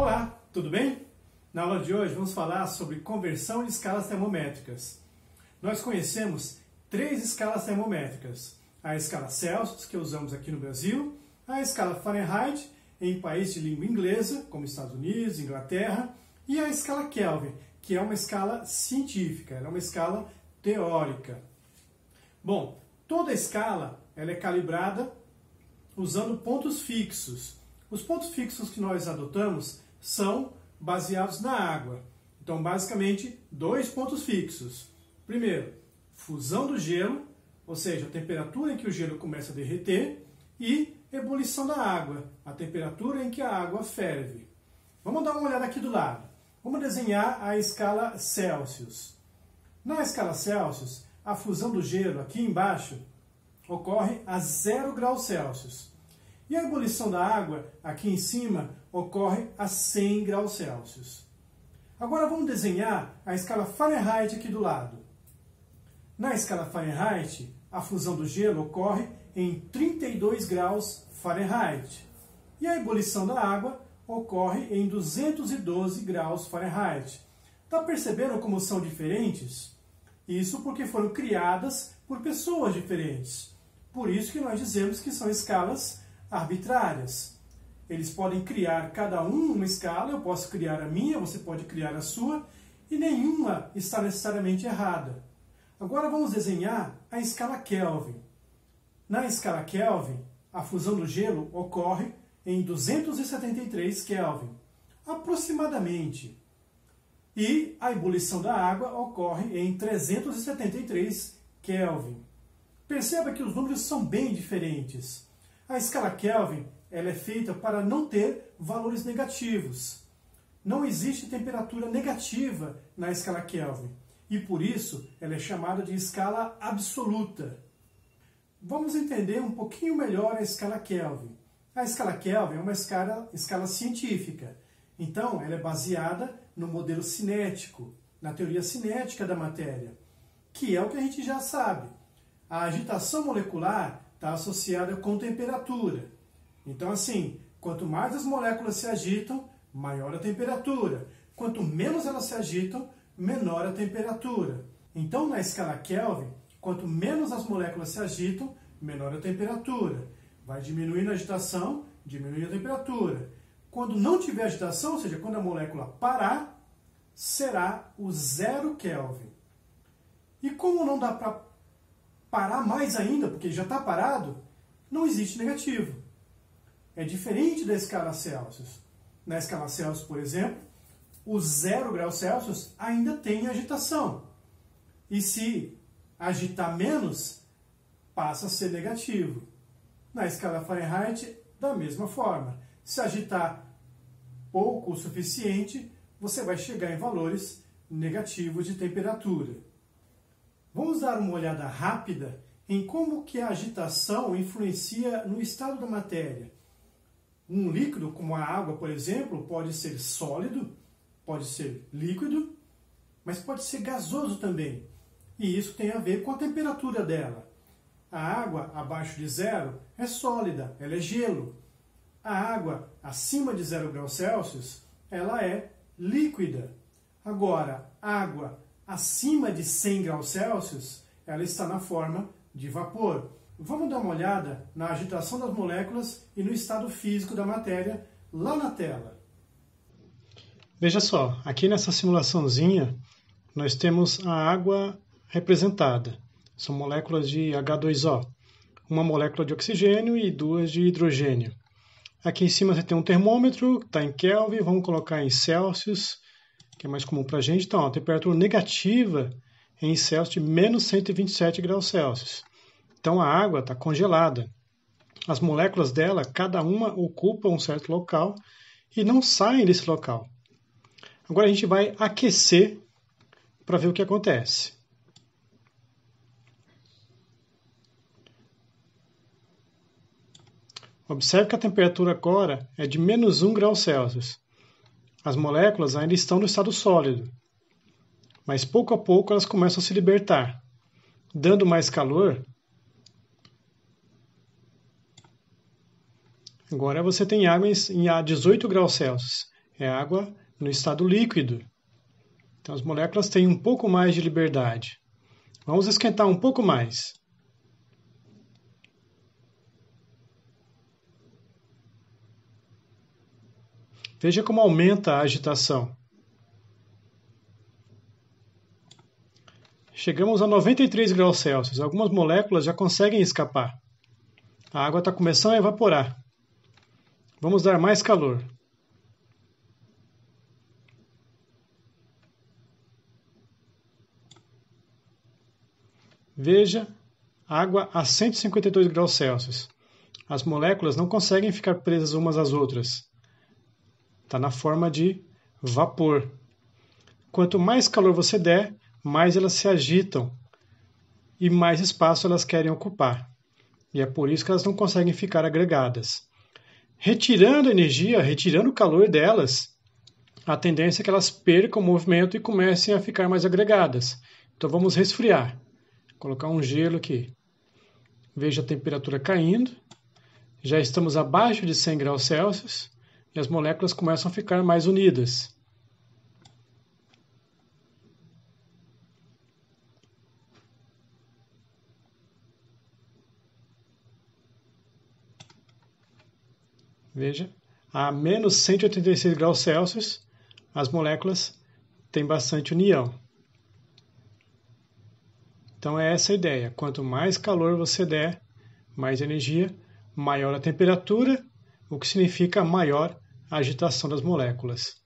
Olá, tudo bem? Na aula de hoje vamos falar sobre conversão de escalas termométricas. Nós conhecemos 3 escalas termométricas. A escala Celsius, que usamos aqui no Brasil, a escala Fahrenheit, em países de língua inglesa, como Estados Unidos, Inglaterra, e a escala Kelvin, que é uma escala científica, ela é uma escala teórica. Bom, toda escala ela é calibrada usando pontos fixos. Os pontos fixos que nós adotamos são baseados na água. Então, basicamente, 2 pontos fixos. Primeiro, fusão do gelo, ou seja, a temperatura em que o gelo começa a derreter, e ebulição da água, a temperatura em que a água ferve. Vamos dar uma olhada aqui do lado. Vamos desenhar a escala Celsius. Na escala Celsius, a fusão do gelo aqui embaixo ocorre a 0 graus Celsius. E a ebulição da água, aqui em cima, ocorre a 100 graus Celsius. Agora vamos desenhar a escala Fahrenheit aqui do lado. Na escala Fahrenheit, a fusão do gelo ocorre em 32 graus Fahrenheit. E a ebulição da água ocorre em 212 graus Fahrenheit. Está percebendo como são diferentes? Isso porque foram criadas por pessoas diferentes. Por isso que nós dizemos que são escalas arbitrárias. Eles podem criar cada um uma escala, eu posso criar a minha, você pode criar a sua, e nenhuma está necessariamente errada. Agora vamos desenhar a escala Kelvin. Na escala Kelvin, a fusão do gelo ocorre em 273 Kelvin, aproximadamente. E a ebulição da água ocorre em 373 Kelvin. Perceba que os números são bem diferentes. A escala Kelvin ela é feita para não ter valores negativos. Não existe temperatura negativa na escala Kelvin. E por isso ela é chamada de escala absoluta. Vamos entender um pouquinho melhor a escala Kelvin. A escala Kelvin é uma escala científica. Então, ela é baseada no modelo cinético, na teoria cinética da matéria, que é o que a gente já sabe. A agitação molecular está associada com temperatura. Então, assim, quanto mais as moléculas se agitam, maior a temperatura. Quanto menos elas se agitam, menor a temperatura. Então, na escala Kelvin, quanto menos as moléculas se agitam, menor a temperatura. Vai diminuindo a agitação, diminui a temperatura. Quando não tiver agitação, ou seja, quando a molécula parar, será o 0 Kelvin. E como não dá para parar mais ainda, porque já está parado, não existe negativo. É diferente da escala Celsius. Na escala Celsius, por exemplo, o 0 graus Celsius ainda tem agitação. E se agitar menos, passa a ser negativo. Na escala Fahrenheit, da mesma forma. Se agitar pouco o suficiente, você vai chegar em valores negativos de temperatura. Vamos dar uma olhada rápida em como que a agitação influencia no estado da matéria. Um líquido, como a água, por exemplo, pode ser sólido, pode ser líquido, mas pode ser gasoso também. E isso tem a ver com a temperatura dela. A água abaixo de 0 é sólida, ela é gelo. A água acima de 0 graus Celsius, ela é líquida. Agora, água acima de 100 graus Celsius, ela está na forma de vapor. Vamos dar uma olhada na agitação das moléculas e no estado físico da matéria lá na tela. Veja só, aqui nessa simulaçãozinha, nós temos a água representada. São moléculas de H2O. Uma molécula de oxigênio e 2 de hidrogênio. Aqui em cima você tem um termômetro, está em Kelvin, vamos colocar em Celsius, que é mais comum para a gente. Então, a temperatura negativa em Celsius de menos 127 graus Celsius. Então, a água está congelada. As moléculas dela, cada uma ocupa um certo local e não saem desse local. Agora a gente vai aquecer para ver o que acontece. Observe que a temperatura agora é de menos 1 grau Celsius. As moléculas ainda estão no estado sólido, mas pouco a pouco elas começam a se libertar. Dando mais calor, agora você tem água a 18 graus Celsius. é água no estado líquido. Então as moléculas têm um pouco mais de liberdade. Vamos esquentar um pouco mais. Veja como aumenta a agitação. Chegamos a 93 graus Celsius. Algumas moléculas já conseguem escapar. A água está começando a evaporar. Vamos dar mais calor. Veja, água a 152 graus Celsius. As moléculas não conseguem ficar presas umas às outras. Está na forma de vapor. Quanto mais calor você der, mais elas se agitam e mais espaço elas querem ocupar. E é por isso que elas não conseguem ficar agregadas. Retirando a energia, retirando o calor delas, a tendência é que elas percam o movimento e comecem a ficar mais agregadas. Então vamos resfriar. Vou colocar um gelo aqui. Veja a temperatura caindo. Já estamos abaixo de 100 graus Celsius e as moléculas começam a ficar mais unidas. Veja, a menos 186 graus Celsius, as moléculas têm bastante união. Então é essa a ideia. Quanto mais calor você der, mais energia, maior a temperatura, o que significa maior a agitação das moléculas.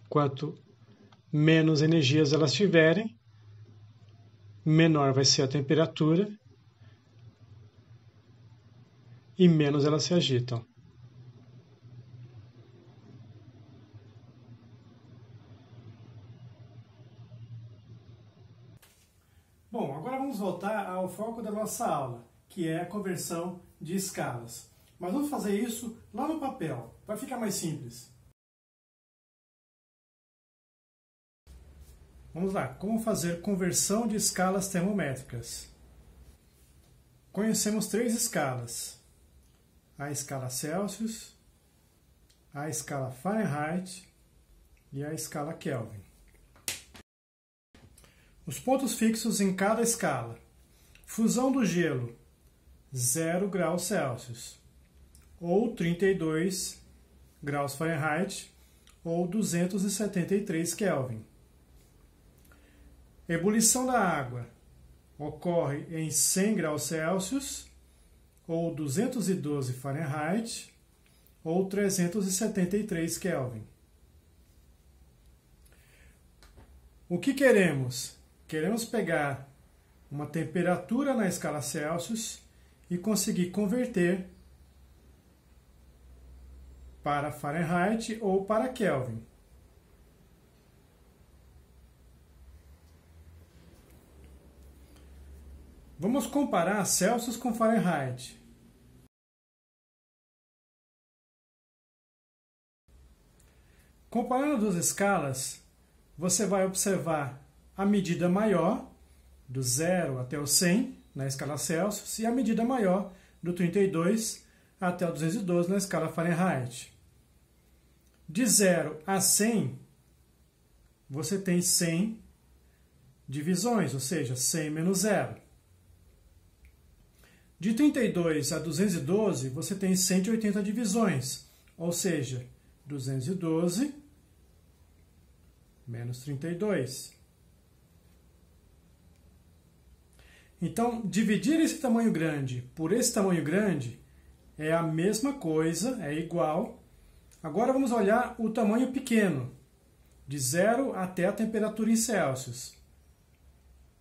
Quanto menos energias elas tiverem, menor vai ser a temperatura e menos elas se agitam. Bom, agora vamos voltar ao foco da nossa aula, que é a conversão de escalas. Mas vamos fazer isso lá no papel, vai ficar mais simples. Vamos lá, como fazer conversão de escalas termométricas? Conhecemos três escalas: a escala Celsius, a escala Fahrenheit e a escala Kelvin. Os pontos fixos em cada escala: fusão do gelo, 0 graus Celsius, ou 32 graus Fahrenheit, ou 273 Kelvin. Ebulição da água ocorre em 100 graus Celsius, ou 212 Fahrenheit, ou 373 Kelvin. O que queremos? Queremos pegar uma temperatura na escala Celsius e conseguir converter para Fahrenheit ou para Kelvin. Vamos comparar Celsius com Fahrenheit. Comparando duas escalas, você vai observar a medida maior, do 0 até o 100, na escala Celsius, e a medida maior, do 32 até o 212, na escala Fahrenheit. De 0 a 100, você tem 100 divisões, ou seja, 100 menos 0. De 32 a 212, você tem 180 divisões, ou seja, 212 menos 32. Então, dividir esse tamanho grande por esse tamanho grande é a mesma coisa, é igual. Agora vamos olhar o tamanho pequeno, de 0 até a temperatura em Celsius.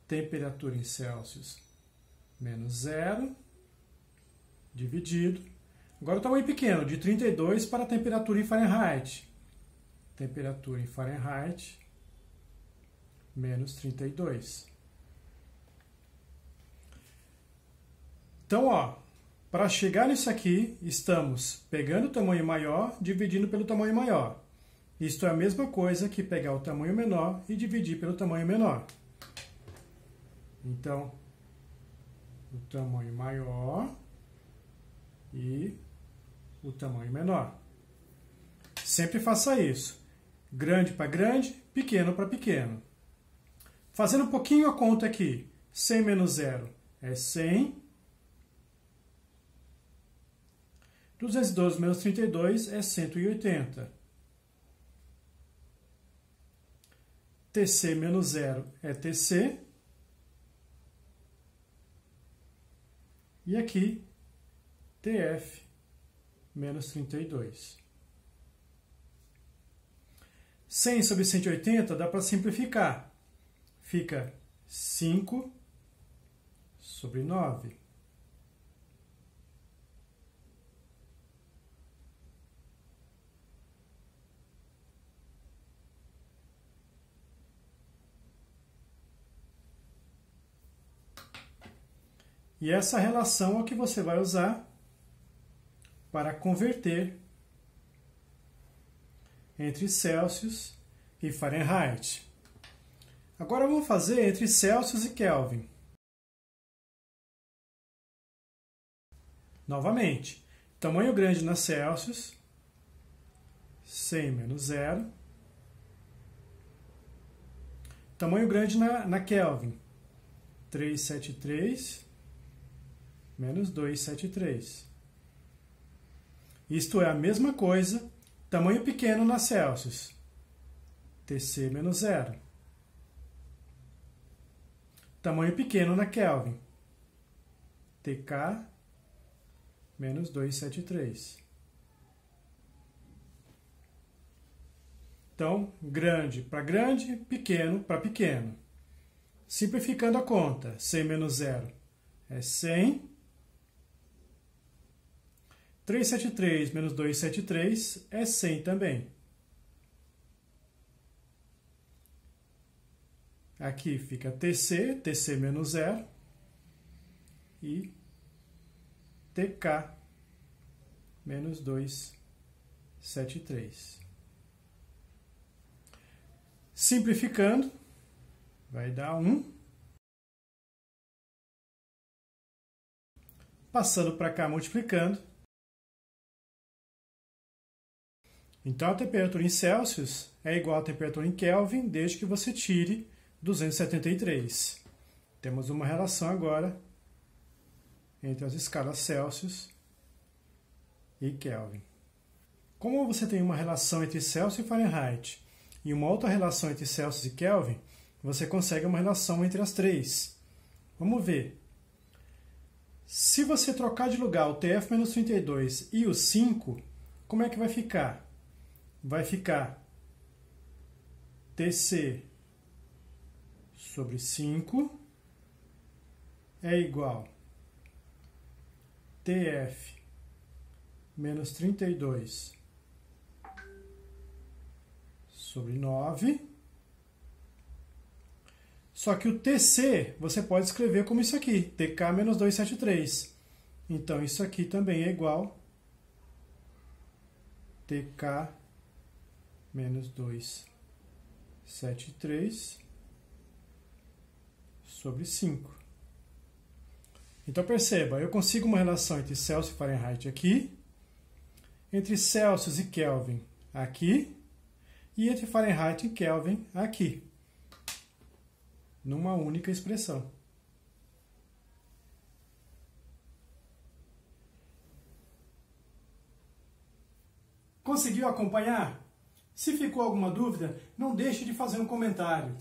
Temperatura em Celsius menos 0, dividido. Agora o tamanho pequeno, de 32 para a temperatura em Fahrenheit. Temperatura em Fahrenheit menos 32. Então, Para chegar nisso aqui, estamos pegando o tamanho maior, dividindo pelo tamanho maior. Isto é a mesma coisa que pegar o tamanho menor e dividir pelo tamanho menor. Então, o tamanho maior e o tamanho menor. Sempre faça isso. Grande para grande, pequeno para pequeno. Fazendo um pouquinho a conta aqui. 100 menos 0 é 100. 212 menos 32 é 180. TC menos 0 é TC. E aqui, TF menos 32. 100 sobre 180 dá para simplificar. Fica 5 sobre 9. E essa relação é o que você vai usar para converter entre Celsius e Fahrenheit. Agora vamos fazer entre Celsius e Kelvin. Novamente, tamanho grande na Celsius, 100 menos 0. Tamanho grande na Kelvin, 373 menos 273. Isto é a mesma coisa, tamanho pequeno na Celsius, TC menos 0. Tamanho pequeno na Kelvin, TK menos 273. Então, grande para grande, pequeno para pequeno. Simplificando a conta, 100 menos 0 é 100. 373 menos 273 é 100 também. Aqui fica TC, TC menos 0 e TK menos 273. Simplificando, vai dar 1. Passando para cá, multiplicando. Então, a temperatura em Celsius é igual à temperatura em Kelvin, desde que você tire 273. Temos uma relação agora entre as escalas Celsius e Kelvin. Como você tem uma relação entre Celsius e Fahrenheit e uma outra relação entre Celsius e Kelvin, você consegue uma relação entre as três. Vamos ver. Se você trocar de lugar o TF-32 e o 5, como é que vai ficar? Vai ficar TC sobre 5 é igual TF menos 32 sobre 9. Só que o TC você pode escrever como isso aqui, TK menos 273. Então, isso aqui também é igual TK menos 273 sobre 5. Então, perceba, eu consigo uma relação entre Celsius e Fahrenheit aqui, entre Celsius e Kelvin aqui, e entre Fahrenheit e Kelvin aqui, numa única expressão. Conseguiu acompanhar? Se ficou alguma dúvida, não deixe de fazer um comentário.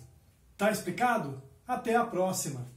Tá explicado? Até a próxima!